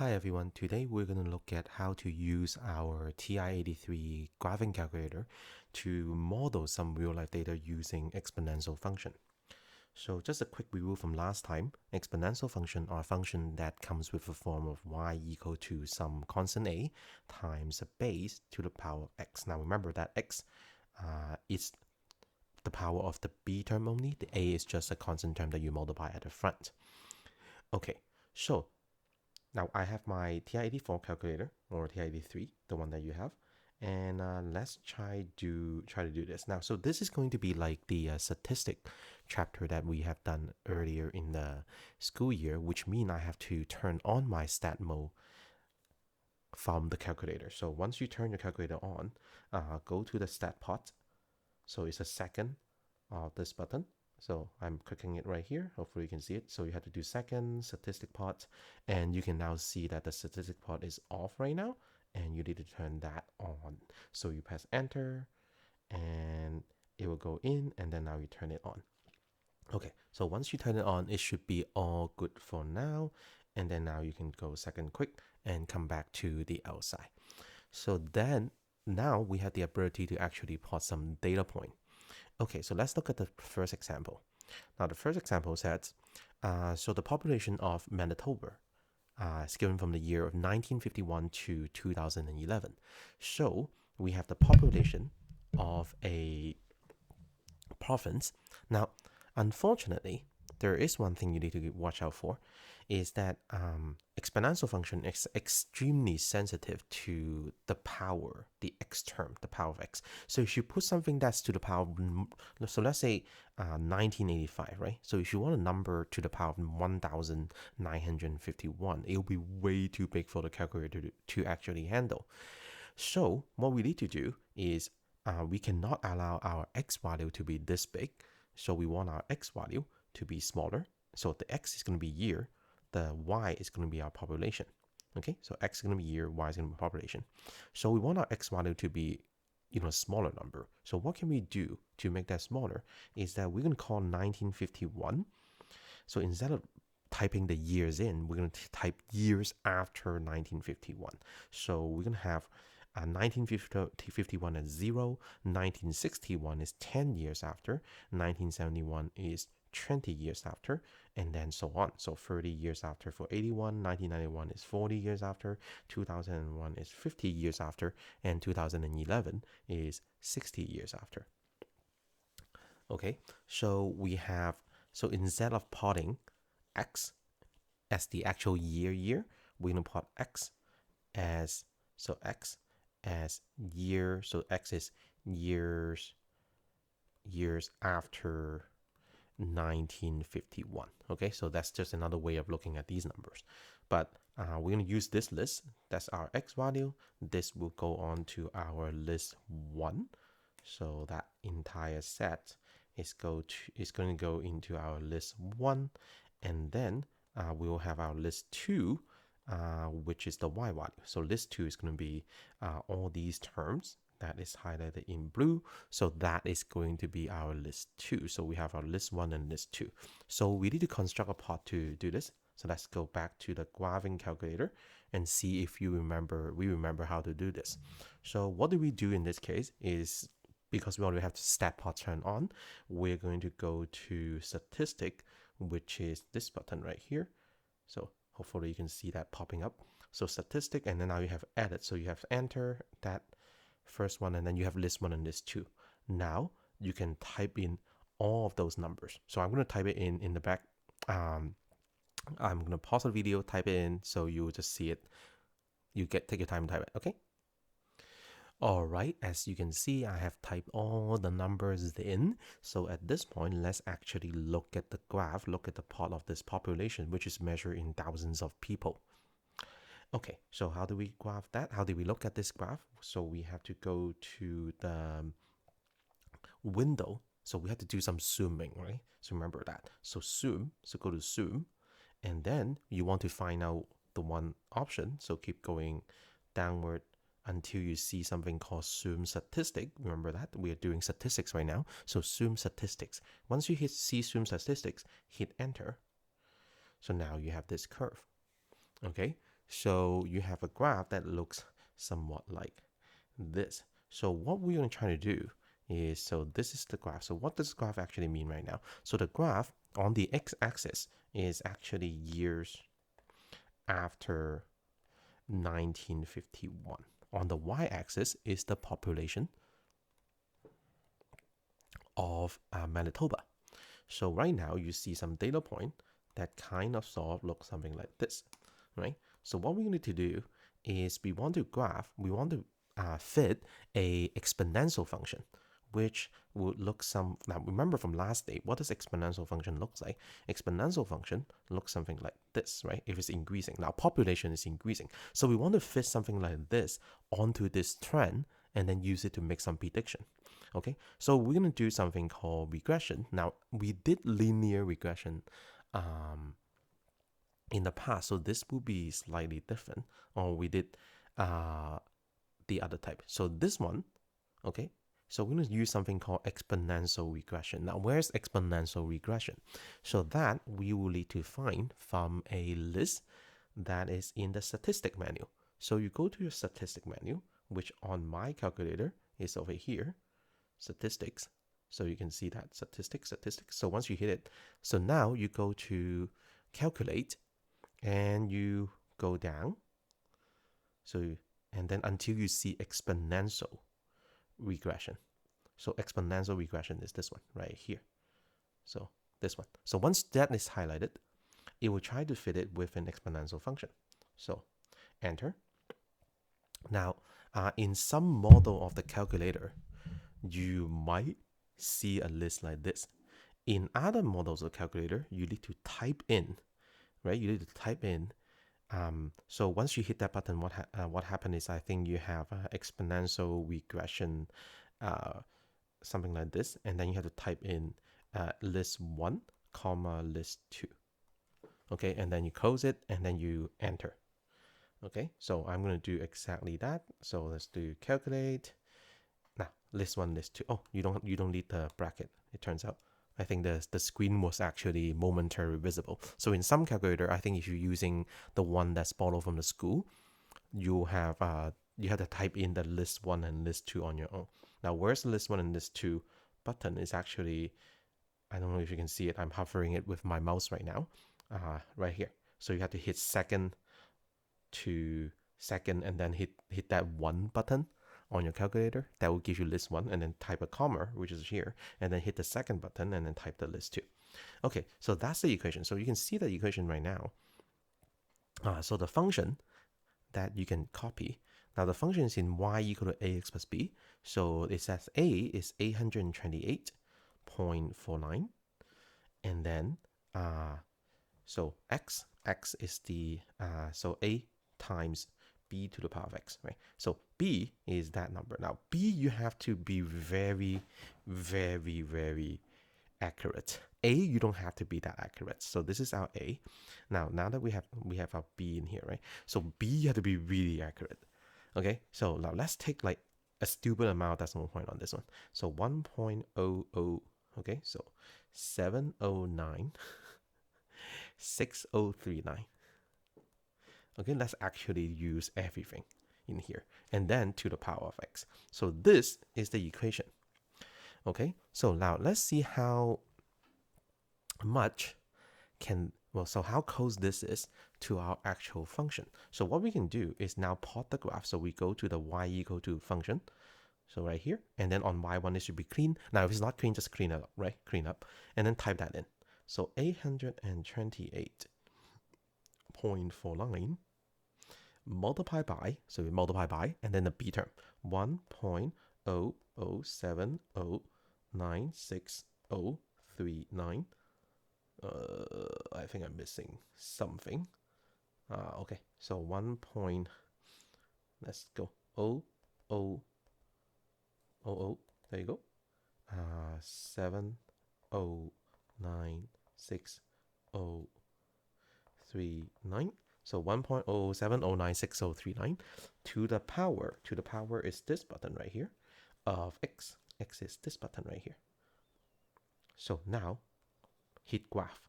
Hi everyone, today we're going to look at how to use our TI-83 graphing calculator to model some real-life data using exponential function. So just a quick review from last time, exponential function are a function that comes with a form of y equal to some constant a times a base to the power of x. Now remember that x is the power of the b term only, the a is just a constant term that you multiply at the front. Okay, so now I have my TI-84 calculator, or TI-83, the one that you have, and let's try to do this. Now, so this is going to be like the statistic chapter that we have done earlier in the school year, which means I have to turn on my stat mode from the calculator. So once you turn your calculator on, go to the stat pot. So it's a second of this button. So I'm clicking it right here. Hopefully you can see it. So you have to do second statistic pot, and you can now see that the statistic pot is off right now, and you need to turn that on. So you press enter, and it will go in, and then now you turn it on. Okay, so once you turn it on, it should be all good for now. And then now you can go second quick and come back to the outside. So then now we have the ability to actually plot some data point. Okay, so let's look at the first example. Now, the first example says, so the population of Manitoba is given from the year of 1951 to 2011. So we have the population of a province. Now, unfortunately, there is one thing you need to watch out for, is that exponential function is extremely sensitive to the power, the x term, the power of x. So if you put something that's to the power of, so let's say 1985, right? So if you want a number to the power of 1951, it will be way too big for the calculator to actually handle. So what we need to do is we cannot allow our x value to be this big. So we want our x value to be smaller. So the x is going to be year, the y is going to be our population. Okay, so x is going to be year, y is going to be population. So we want our x value to be, a smaller number. So what can we do to make that smaller is that we're going to call 1951. So instead of typing the years in, we're going to type years after 1951. So we're going to have 1951 is 0, 1961 is 10 years after, 1971 is 20 years after, and then so on. So 30 years after for 81, 1991 is 40 years after, 2001 is 50 years after, and 2011 is 60 years after. Okay, so we have, so instead of plotting x as the actual year, we're going to plot x as, so x as year, so x is years after 1951. Okay, so that's just another way of looking at these numbers. But we're going to use this list. That's our x value. This will go on to our list 1. So that entire set is going to go into our list 1. And then we will have our list 2, which is the y value. So list 2 is going to be all these terms that is highlighted in blue. So that is going to be our list 2. So we have our list 1 and list 2. So we need to construct a plot to do this. So let's go back to the graphing calculator and see if we remember how to do this. So what do we do in this case is, because we already have the stat pot turned on, we're going to go to statistic, which is this button right here. So hopefully you can see that popping up. So statistic, and then now you have edit. So you have enter that first one, and then you have list 1 and list 2. Now you can type in all of those numbers. So I'm going to type it in the back. I'm going to pause the video, type it in, so you will just see it. Take your time to type it, okay? All right, as you can see, I have typed all the numbers in. So at this point, let's actually look at the graph, look at the plot of this population, which is measured in thousands of people. Okay, so how do we graph that? How do we look at this graph? So we have to go to the window. So we have to do some zooming, right? So remember that. So zoom, so go to zoom, and then you want to find out the one option. So keep going downward until you see something called zoom statistic. Remember that we are doing statistics right now. So zoom statistics. Once you see zoom statistics, hit enter. So now you have this curve. Okay, So you have a graph that looks somewhat like this. So what we're going to try to do is, so this is the graph. So what does graph actually mean right now? So the graph on the x-axis is actually years after 1951. On the y-axis is the population of Manitoba. So right now you see some data point that kind of sort of looks something like this, right? So what we need to do is we want to fit a exponential function, which would look now remember from last day, what does exponential function looks like? Exponential function looks something like this, right? If it's increasing. Now population is increasing. So we want to fit something like this onto this trend and then use it to make some prediction. Okay, so we're going to do something called regression. Now, we did linear regression in the past, so this will be slightly different. Or we did the other type. So this one, okay, so we're going to use something called exponential regression. Now, where's exponential regression? So that we will need to find from a list that is in the statistic menu. So you go to your statistic menu, which on my calculator is over here, statistics. So you can see that statistics. So once you hit it, so now you go to calculate and you go down. So, and then until you see exponential regression. So exponential regression is this one right here. So this one. So once that is highlighted, it will try to fit it with an exponential function. So enter. Now, in some model of the calculator, you might see a list like this. In other models of calculator, you need to type in, right? You need to type in. So once you hit that button, what happened is I think you have exponential regression, something like this, and then you have to type in list 1, comma list 2. Okay, and then you close it, and then you enter. Okay, so I'm going to do exactly that. So let's do calculate. Now, list 1, list 2. Oh, you don't need the bracket. It turns out, I think the screen was actually momentarily visible. So in some calculator, I think if you're using the one that's borrowed from the school, you have to type in the list 1 and list 2 on your own. Now, where's the list 1 and list 2 button is actually, I don't know if you can see it. I'm hovering it with my mouse right now, right here. So you have to hit second to second and then hit that 1 button on your calculator. That will give you list 1, and then type a comma, which is here, and then hit the second button and then type the list 2. Okay, so that's the equation. So you can see the equation right now. So the function that you can copy. Now the function is in y equal to ax plus b. So it says a is 828.49, and then so x is the so a times b to the power of x, right? So b is that number. Now b, you have to be very, very, very accurate. A, you don't have to be that accurate. So this is our a. Now that we have our b in here, right? So b, you have to be really accurate. Okay, so now let's take like a stupid amount of decimal point on this one. So 1.00, okay, so 709.6039. Okay, let's actually use everything in here, and then to the power of x. So this is the equation. Okay, so now let's see how much so how close this is to our actual function. So what we can do is now plot the graph. So we go to the y equal to function. So right here, and then on y1 it should be clean. Now if it's not clean, just clean it up, right? Clean up, and then type that in. So 828.49 multiply by, so we multiply by, and then the b term, 1.007096.039. I think I'm missing something. Okay, so 1 point, let's go, 0.0000, there you go, 7096039. So 1.07096.039 to the power is this button right here of x. X is this button right here. So now hit graph,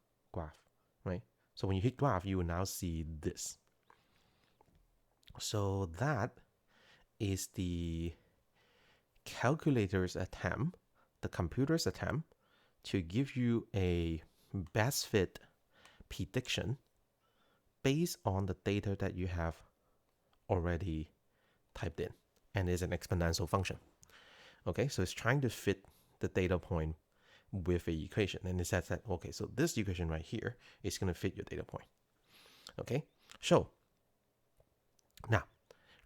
right? So when you hit graph, you will now see this. So that is the calculator's attempt, the computer's attempt to give you a best fit prediction based on the data that you have already typed in, and is an exponential function. Okay, so it's trying to fit the data point with a equation, and it says that, okay, so this equation right here is going to fit your data point. Okay, so now,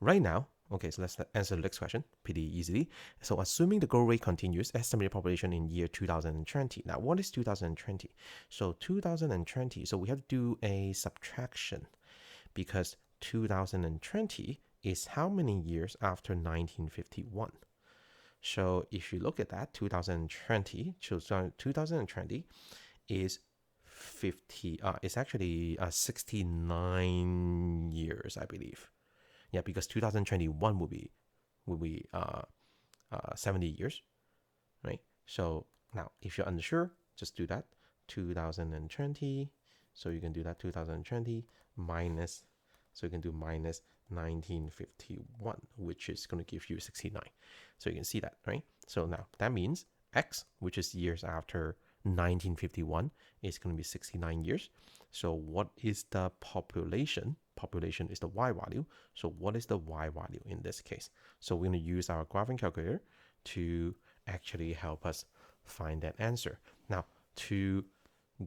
right now, okay, so let's answer the next question pretty easily. So assuming the growth rate continues, estimated population in year 2020. Now, what is 2020? So 2020, so we have to do a subtraction, because 2020 is how many years after 1951? So if you look at that, 2020, so 2020 is 50, it's actually 69 years, I believe. Yeah, because 2021 will be 70 years, right? So now, if you're unsure, just do that. 2020, so you can do that 2020 minus, so you can do minus 1951, which is going to give you 69. So you can see that, right? So now that means X, which is years after 1951, is going to be 69 years. So what is the population? Population is the Y value. So what is the Y value in this case? So we're going to use our graphing calculator to actually help us find that answer. Now, to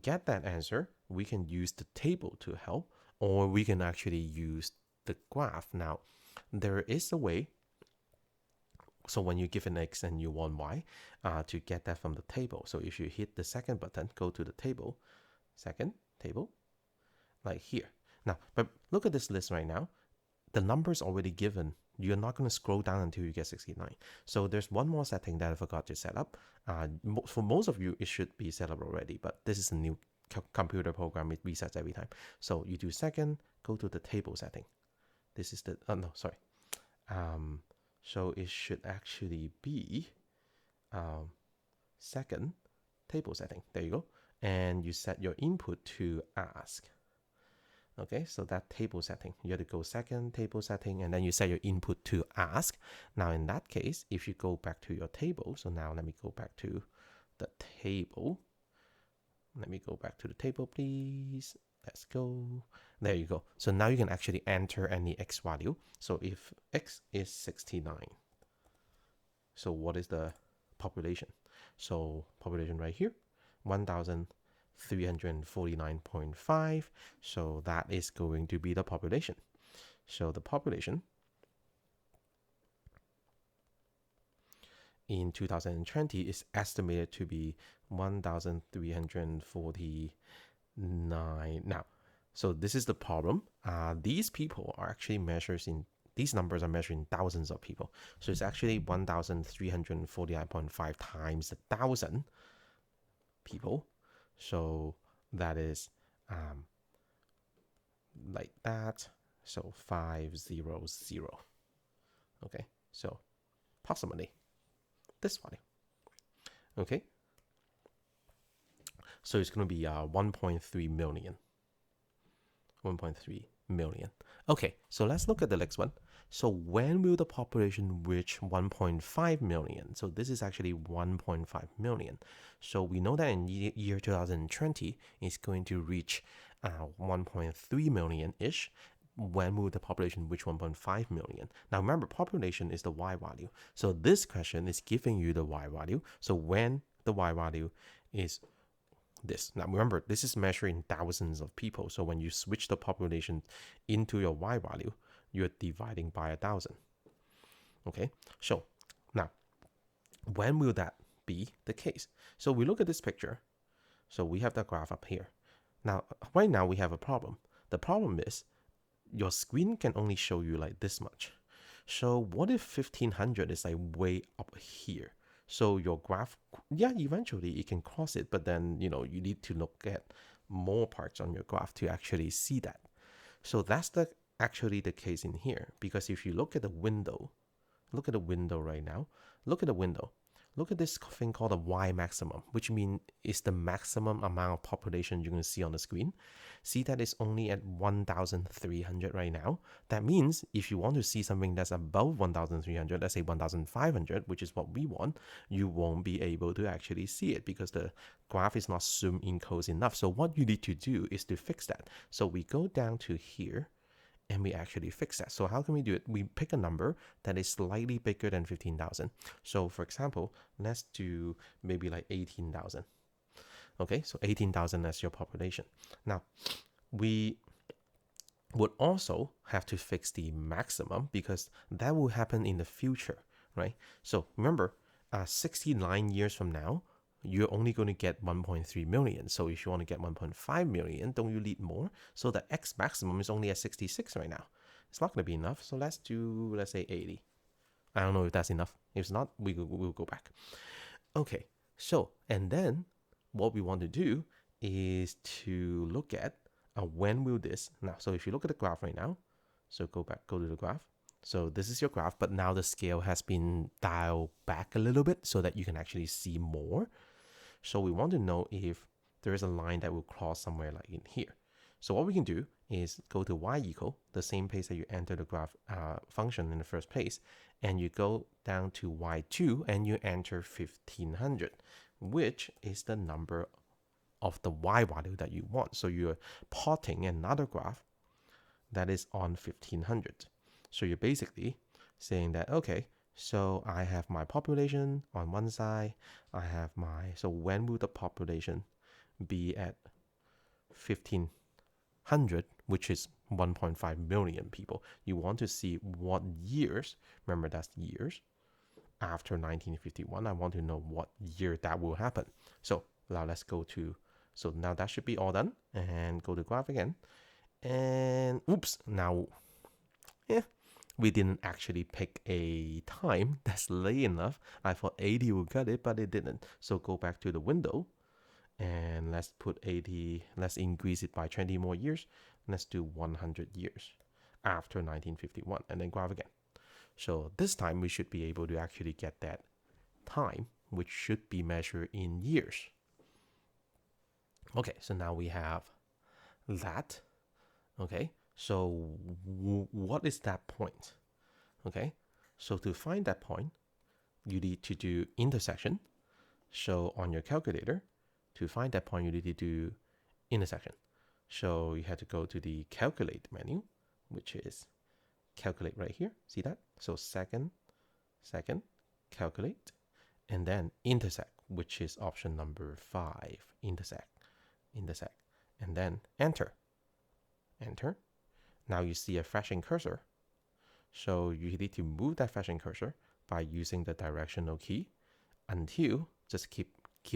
get that answer, we can use the table to help, or we can actually use the graph. Now, there is a way. So when you give an X and you want Y, to get that from the table. So if you hit the second button, go to the table, second table, like here. Now, but look at this list right now. The number's already given. You're not going to scroll down until you get 69. So there's one more setting that I forgot to set up. For most of you, it should be set up already, but this is a new computer program. It resets every time. So you do second, go to the table setting. This is the, no, sorry. So it should actually be second table setting. There you go. And you set your input to ask. Okay, so that table setting, you have to go second table setting, and then you set your input to ask. Now in that case, if you go back to your table, so now let me go back to the table. Let me go back to the table, please. Let's go. There you go. So now you can actually enter any X value. So if X is 69, so what is the population? So population right here, 1,349.5. So that is going to be the population. So the population in 2020 is estimated to be 1,349. Now, so this is the problem. These people are actually measured in, these numbers are measured in thousands of people. So it's actually 1,349.5 times 1,000 people. So that is like that. So 500. Okay, so approximately this value. Okay, so it's going to be 1.3 million. 1.3 million. Okay, so let's look at the next one. So when will the population reach 1.5 million? So this is actually 1.5 million. So we know that in year 2020, it's going to reach 1.3 million-ish. When will the population reach 1.5 million? Now remember, population is the Y value. So this question is giving you the Y value. So when the Y value is this. Now remember, this is measuring thousands of people. So when you switch the population into your Y value, you're dividing by 1,000. Okay, so now, when will that be the case? So we look at this picture. So we have the graph up here. Now, right now we have a problem. The problem is your screen can only show you like this much. So what if 1500 is like way up here? So your graph, yeah, eventually it can cross it, but then, you know, you need to look at more parts on your graph to actually see that. So that's actually the case in here, because if you look at the window, look at the window right now, look at the window. look at this thing called a Y maximum, which means it's the maximum amount of population you're going to see on the screen. See that it's only at 1,300 right now. That means if you want to see something that's above 1,300, let's say 1,500, which is what we want, you won't be able to actually see it because the graph is not zoomed in close enough. So what you need to do is to fix that. So we go down to here and we actually fix that. So how can we do it? We pick a number that is slightly bigger than 15,000. So for example, let's do maybe like 18,000. Okay, so 18,000 as your population. Now, we would also have to fix the maximum because that will happen in the future, right? So remember, 69 years from now, you're only going to get 1.3 million. So if you want to get 1.5 million, don't you need more? So the X maximum is only at 66 right now. It's not going to be enough. So let's say 80. I don't know if that's enough. If it's not, we'll go back. Okay, so, and then what we want to do is to look at when will this, now, so if you look at the graph right now, so go to the graph. So this is your graph, but now the scale has been dialed back a little bit so that you can actually see more. So we want to know if there is a line that will cross somewhere like in here. So what we can do is go to y equal, the same place that you enter the graph function in the first place, and you go down to y2 and you enter 1500, which is the number of the y value that you want. So you're plotting another graph that is on 1500. So you're basically saying that, okay, so I have my population on one side, I have my, so when will the population be at 1500, which is 1.5 million people? You want to see what years, remember that's years, after 1951, I want to know what year that will happen. So now let's go to, so now that should be all done, and go to graph again. And oops, now, we didn't actually pick a time that's late enough. I thought 80 would cut it, but it didn't. So go back to the window and let's put 80, let's increase it by 20 more years. Let's do 100 years after 1951 and then graph again. So this time we should be able to actually get that time, which should be measured in years. Okay, so now we have that. Okay, so what is that point? Okay, so to find that point, you need to do intersection. So on your calculator, to find that point, you need to do intersection. So you have to go to the calculate menu, which is calculate right here. See that? So second, calculate, and then intersect, which is option number 5, intersect, and then enter. Now you see a flashing cursor. So you need to move that flashing cursor by using the directional key until, just keep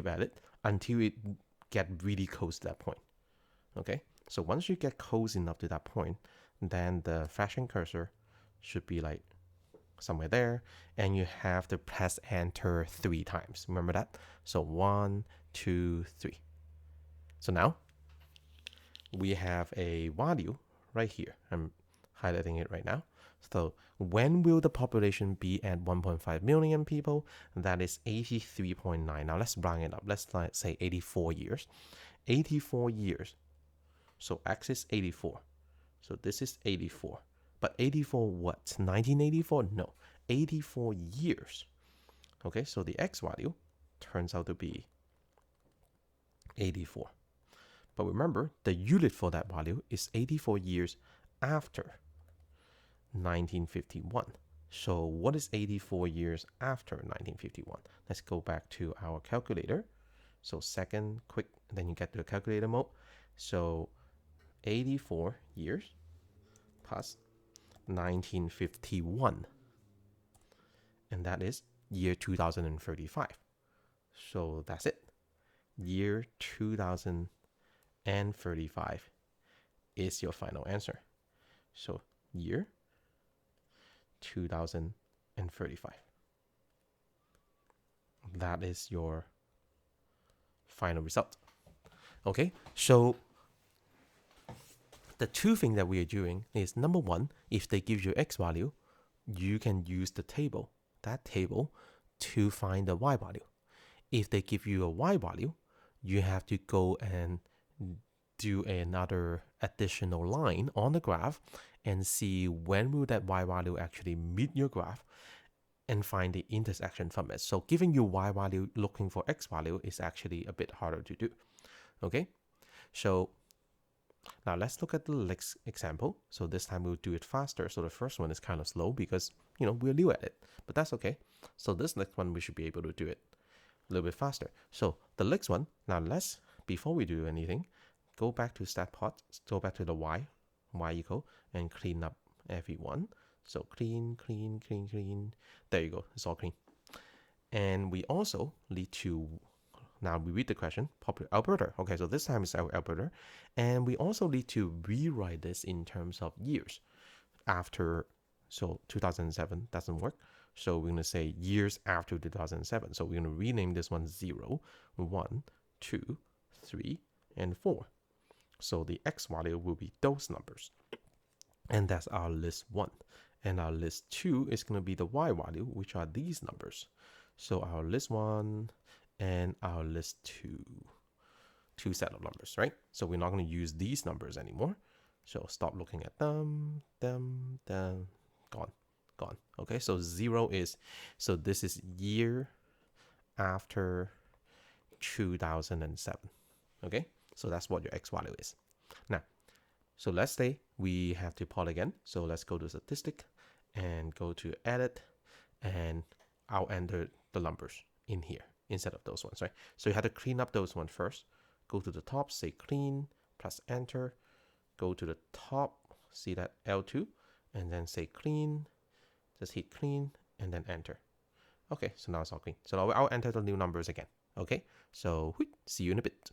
at it until it get really close to that point. Okay, so once you get close enough to that point, then the flashing cursor should be like somewhere there, and you have to press enter 3 times. Remember that? So 1, 2, 3. So now we have a value right here. I'm highlighting it right now. So when will the population be at 1.5 million people? That is 83.9. Now let's round it up. Let's say 84 years. 84 years. So X is 84. So this is 84. But 84 what? 1984? No. 84 years. Okay, so the X value turns out to be 84. But remember, the unit for that value is 84 years after 1951. So what is 84 years after 1951? Let's go back to our calculator. So second, quick, then you get to the calculator mode. So 84 years plus 1951. And that is year 2035. So that's it. Year 2035 is your final answer. So year 2035. That is your final result. Okay, so the two things that we are doing is, number one, if they give you X value, you can use the table, that table, to find the y value. If they give you a y value, you have to go and do another additional line on the graph and see when will that y value actually meet your graph and find the intersection from it. So giving you y value looking for x value is actually a bit harder to do. Okay, so now let's look at the next example. So this time we'll do it faster. So the first one is kind of slow because, you know, we're new at it, but that's okay. So this next one, we should be able to do it a little bit faster. So the next one, now let's, before we do anything, go back to stat plot, go back to the y equal, and clean up everyone. So clean. There you go, it's all clean. And we also need to, now we read the question, Alberta. Okay, so this time it's Alberta. And we also need to rewrite this in terms of years after, so 2007 doesn't work. So we're going to say years after 2007. So we're going to rename this one 0, 1, 2, 3, and 4. So the x value will be those numbers. And that's our list 1. And our list 2 is going to be the y value, which are these numbers. So our list 1 and our list 2 set of numbers, right? So we're not going to use these numbers anymore. So stop looking at them, gone. Okay, so 0 is, so this is year after 2007. Okay, so that's what your x value is. Now, so let's say we have to plot again. So let's go to statistic and go to edit, and I'll enter the numbers in here instead of those ones, right? So you have to clean up those ones first. Go to the top, say clean, press enter. Go to the top, see that L2, and then say clean. Just hit clean and then enter. Okay, so now it's all clean. So I'll enter the new numbers again. Okay, so see you in a bit.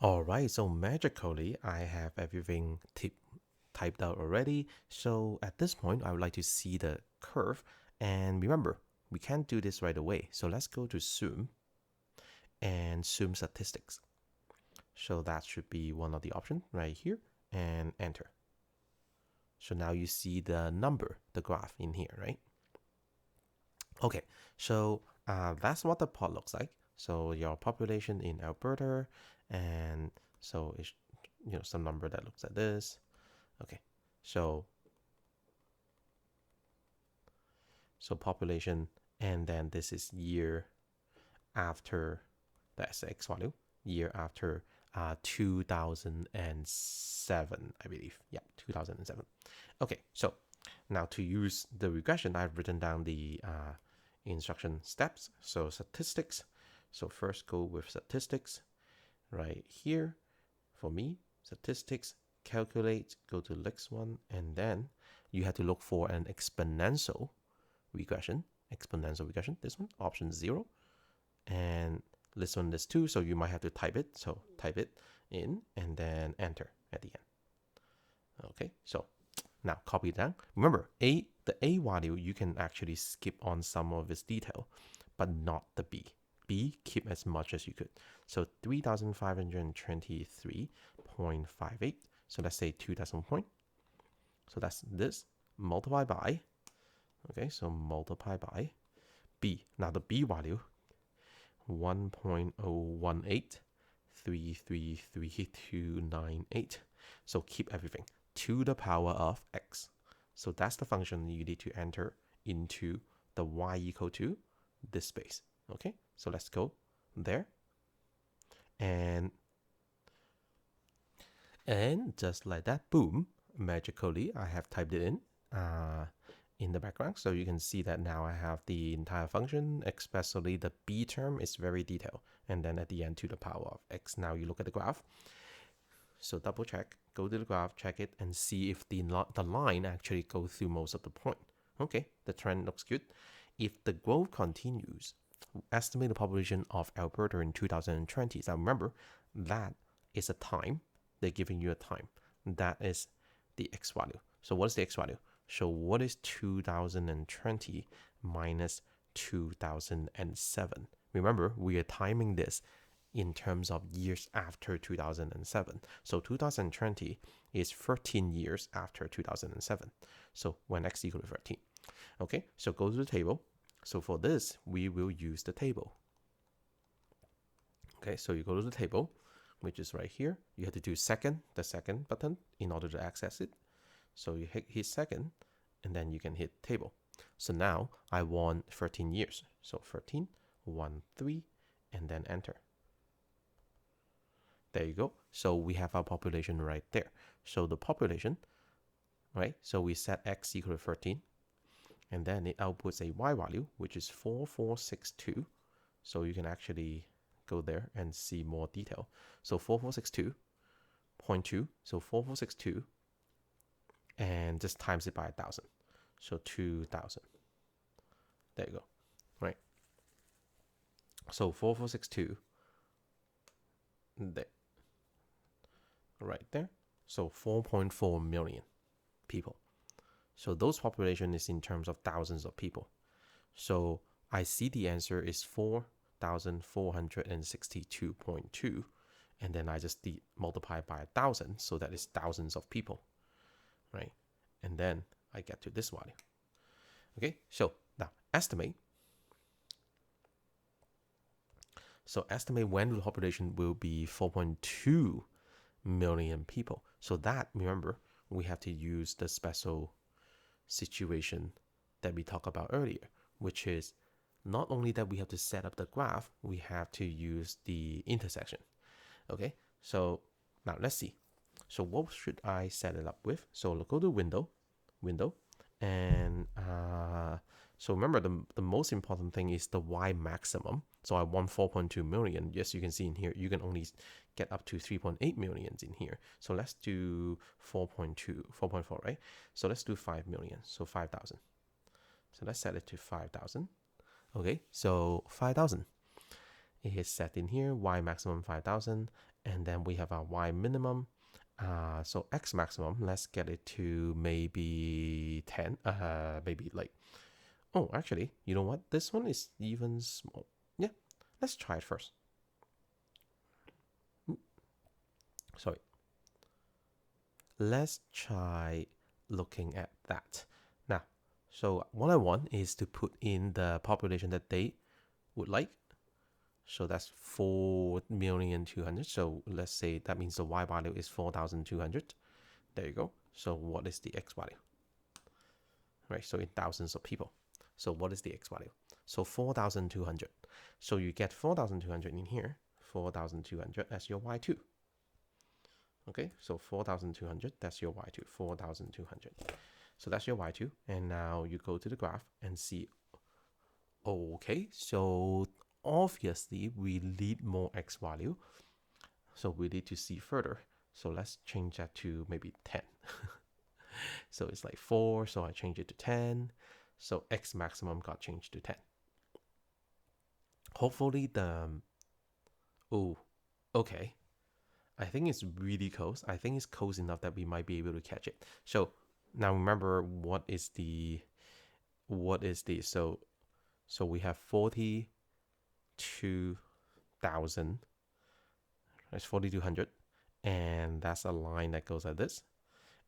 All right, so magically I have everything typed out already. So at this point, I would like to see the curve. And remember, we can't do this right away. So let's go to zoom and zoom statistics. So that should be one of the options right here, and enter. So now you see the number, the graph in here, right? Okay, so that's what the plot looks like. So your population in Alberta, and so it's, you know, some number that looks like this. Okay, so population, and then this is year after, that's the x value, year after 2007, I believe. Yeah, 2007. Okay, so now to use the regression, I've written down the instruction steps. So statistics. So first go with statistics right here. For me, statistics, calculate, go to next one, and then you have to look for an exponential regression. This one, option 0. And this one, this 2, so you might have to type it. So type it in and then enter at the end. Okay, so now copy it down. Remember, the A value, you can actually skip on some of its detail, but not the B. B, keep as much as you could. So 3,523.58. So let's say 2,000 point. So that's this, multiply by, okay, so multiply by B. Now the B value, 1.018333298. So keep everything to the power of x. So that's the function you need to enter into the y equal to this space. Okay, so let's go there. And just like that, boom, magically, I have typed it in the background. So you can see that now I have the entire function, especially the b term is very detailed. And then at the end, to the power of x. Now you look at the graph. So double check, go to the graph, check it, and see if the line actually goes through most of the point. Okay, the trend looks good. If the growth continues, estimate the population of Alberta in 2020. Now remember, that is a time. They're giving you a time. That is the x value. So what is the x value? So what is 2020 minus 2007? Remember, we are timing this in terms of years after 2007. So 2020 is 13 years after 2007. So when x equal to 13. Okay, so go to the table, So for this, we will use the table. Okay, so you go to the table, which is right here. You have to do the second button in order to access it. So you hit second, and then you can hit table. So now I want 13 years. So 13, 1, 3, and then enter. There you go. So we have our population right there. So the population, right? So we set x equal to 13, and then it outputs a y value, which is 4462. So you can actually go there and see more detail. So 4462.2, so 4462, and just times it by 1,000. So 2,000. There you go, right? So 4462, there, right there. So 4.4 million people. So those population is in terms of thousands of people. So I see the answer is 4,462.2, and then I just multiply by 1,000, so that is thousands of people, right? And then I get to this value. Okay, so now estimate. So estimate when the population will be 4.2 million people. So that, remember, we have to use the special situation that we talked about earlier, which is not only that we have to set up the graph, we have to use the intersection. Okay, so now let's see. So what should I set it up with? So go to window, and so remember the most important thing is the Y maximum. So I want 4.2 million. Yes, you can see in here, you can only get up to 3.8 millions in here. So let's do 4.4, right? So let's do 5 million, so 5,000. So let's set it to 5,000. Okay, so 5,000. It is set in here, Y maximum 5,000, and then we have our Y minimum. So X maximum, let's get it to maybe 10, maybe like, oh, actually, you know what? This one is even small. Yeah, let's try it first. Sorry. Let's try looking at that. Now, so what I want is to put in the population that they would like. So that's 4,200,000. So let's say that means the Y value is 4,200. There you go. So what is the X value? Right, so in thousands of people. So what is the X value? So 4,200. So you get 4,200 in here. 4,200 as your Y2. Okay, so 4,200, that's your Y2, 4,200. So that's your Y2. And now you go to the graph and see, okay, so obviously we need more X value. So we need to see further. So let's change that to maybe 10. So it's like 4, so I change it to 10. So X maximum got changed to 10. Hopefully oh, okay. I think it's really close. I think it's close enough that we might be able to catch it. So now remember what is the so we have 42,000. That's 4,200, and that's a line that goes like this.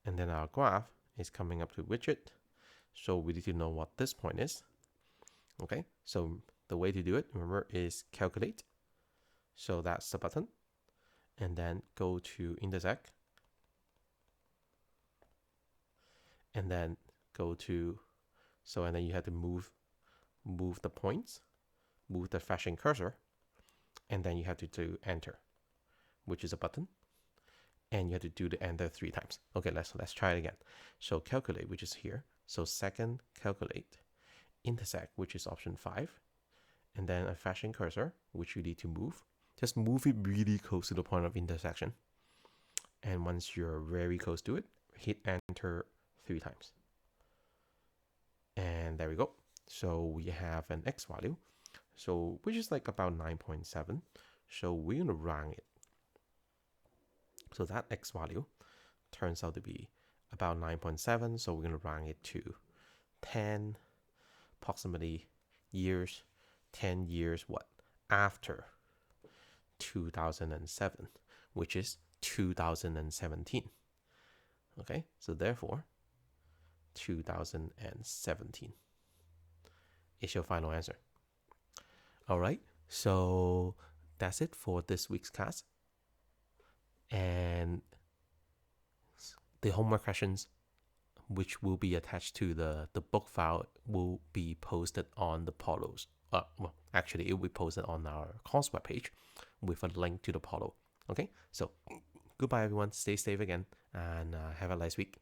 And then our graph is coming up to widget. So we need to know what this point is. Okay, so the way to do it, remember, is calculate. So that's the button. And then go to intersect. And then go to, and then you have to move the points, move the fashion cursor, and then you have to do enter, which is a button. And you have to do the enter 3 times. Okay, let's try it again. So calculate, which is here. So second, calculate, intersect, which is option 5, and then a fashion cursor, which you need to move. Just move it really close to the point of intersection. And once you're very close to it, hit enter 3 times. And there we go. So we have an X value, so which is like about 9.7. So we're gonna round it. So that X value turns out to be about 9.7. So we're going to round it to 10 approximately years. 10 years what? After 2007, which is 2017. Okay, so therefore 2017 is your final answer. All right, so that's it for this week's class. And the homework questions, which will be attached to the book file, will be posted on the portals. Well, actually, it will be posted on our course webpage with a link to the portal. Okay, so goodbye, everyone. Stay safe again, and have a nice week.